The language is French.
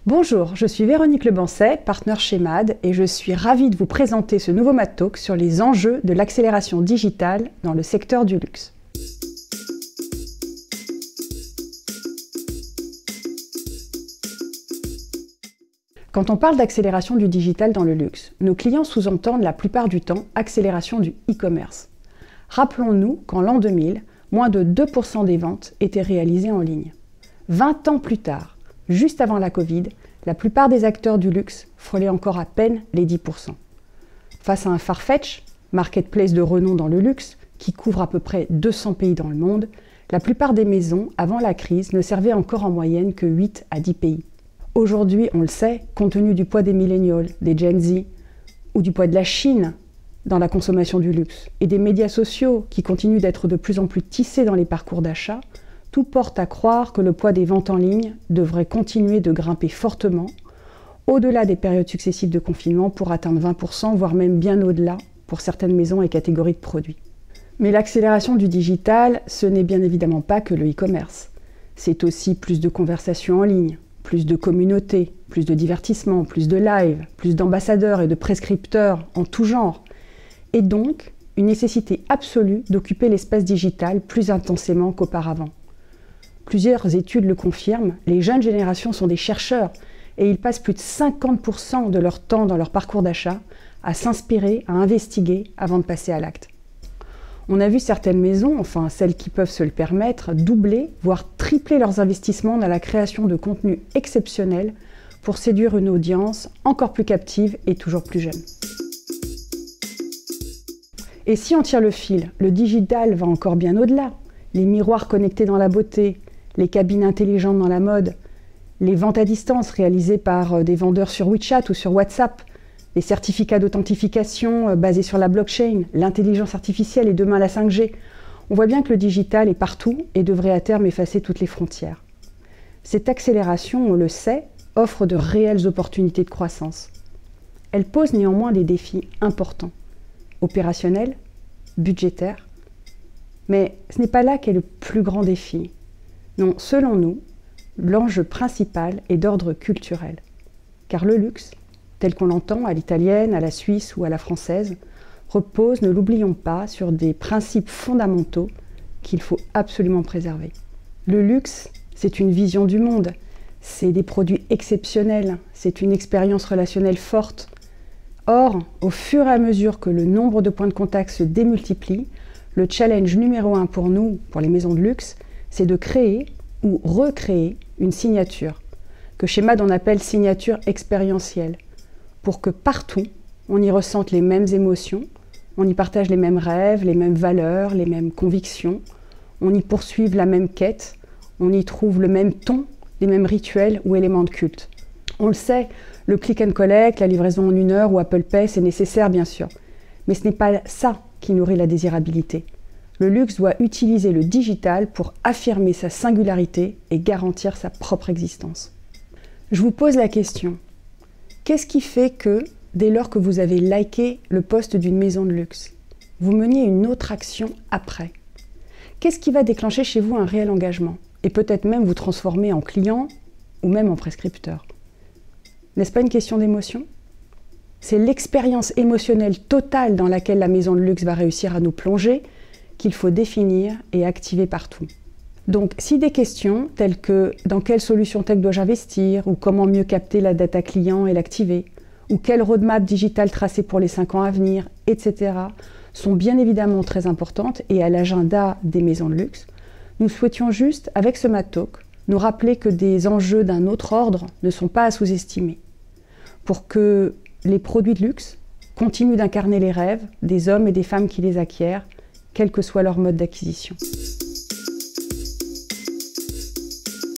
Bonjour, je suis Véronique Lebancet, partenaire chez MAD, et je suis ravie de vous présenter ce nouveau MAD Talk sur les enjeux de l'accélération digitale dans le secteur du luxe. Quand on parle d'accélération du digital dans le luxe, nos clients sous-entendent la plupart du temps accélération du e-commerce. Rappelons-nous qu'en l'an 2000, moins de 2% des ventes étaient réalisées en ligne. 20 ans plus tard, juste avant la Covid, la plupart des acteurs du luxe frôlaient encore à peine les 10%. Face à un Farfetch, marketplace de renom dans le luxe, qui couvre à peu près 200 pays dans le monde, la plupart des maisons, avant la crise, ne servaient encore en moyenne que 8 à 10 pays. Aujourd'hui, on le sait, compte tenu du poids des millennials, des Gen Z, ou du poids de la Chine dans la consommation du luxe, et des médias sociaux qui continuent d'être de plus en plus tissés dans les parcours d'achat, tout porte à croire que le poids des ventes en ligne devrait continuer de grimper fortement, au-delà des périodes successives de confinement pour atteindre 20%, voire même bien au-delà pour certaines maisons et catégories de produits. Mais l'accélération du digital, ce n'est bien évidemment pas que le e-commerce. C'est aussi plus de conversations en ligne, plus de communautés, plus de divertissement, plus de live, plus d'ambassadeurs et de prescripteurs en tout genre. Et donc, une nécessité absolue d'occuper l'espace digital plus intensément qu'auparavant. Plusieurs études le confirment, les jeunes générations sont des chercheurs et ils passent plus de 50% de leur temps dans leur parcours d'achat à s'inspirer, à investiguer avant de passer à l'acte. On a vu certaines maisons, enfin celles qui peuvent se le permettre, doubler, voire tripler leurs investissements dans la création de contenus exceptionnels pour séduire une audience encore plus captive et toujours plus jeune. Et si on tire le fil, le digital va encore bien au-delà. Les miroirs connectés dans la beauté, les cabines intelligentes dans la mode, les ventes à distance réalisées par des vendeurs sur WeChat ou sur WhatsApp, les certificats d'authentification basés sur la blockchain, l'intelligence artificielle et demain la 5G. On voit bien que le digital est partout et devrait à terme effacer toutes les frontières. Cette accélération, on le sait, offre de réelles opportunités de croissance. Elle pose néanmoins des défis importants, opérationnels, budgétaires. Mais ce n'est pas là qu'est le plus grand défi. Non, selon nous, l'enjeu principal est d'ordre culturel. Car le luxe, tel qu'on l'entend à l'italienne, à la suisse ou à la française, repose, ne l'oublions pas, sur des principes fondamentaux qu'il faut absolument préserver. Le luxe, c'est une vision du monde, c'est des produits exceptionnels, c'est une expérience relationnelle forte. Or, au fur et à mesure que le nombre de points de contact se démultiplie, le challenge numéro 1 pour nous, pour les maisons de luxe, c'est de créer ou recréer une signature, que chez MAD on appelle signature expérientielle, pour que partout, on y ressente les mêmes émotions, on y partage les mêmes rêves, les mêmes valeurs, les mêmes convictions, on y poursuive la même quête, on y trouve le même ton, les mêmes rituels ou éléments de culte. On le sait, le click and collect, la livraison en 1 heure ou Apple Pay, c'est nécessaire bien sûr, mais ce n'est pas ça qui nourrit la désirabilité. Le luxe doit utiliser le digital pour affirmer sa singularité et garantir sa propre existence. Je vous pose la question, qu'est-ce qui fait que, dès lors que vous avez liké le post d'une maison de luxe, vous meniez une autre action après? Qu'est-ce qui va déclencher chez vous un réel engagement et peut-être même vous transformer en client ou même en prescripteur? N'est-ce pas une question d'émotion? C'est l'expérience émotionnelle totale dans laquelle la maison de luxe va réussir à nous plonger qu'il faut définir et activer partout. Donc, si des questions telles que « dans quelle solution tech dois-je investir » ou « comment mieux capter la data client et l'activer » ou « quelle roadmap digitale tracer pour les 5 ans à venir » etc. sont bien évidemment très importantes et à l'agenda des maisons de luxe, nous souhaitions juste, avec ce MAD Talk, nous rappeler que des enjeux d'un autre ordre ne sont pas à sous-estimer, pour que les produits de luxe continuent d'incarner les rêves des hommes et des femmes qui les acquièrent, quel que soit leur mode d'acquisition.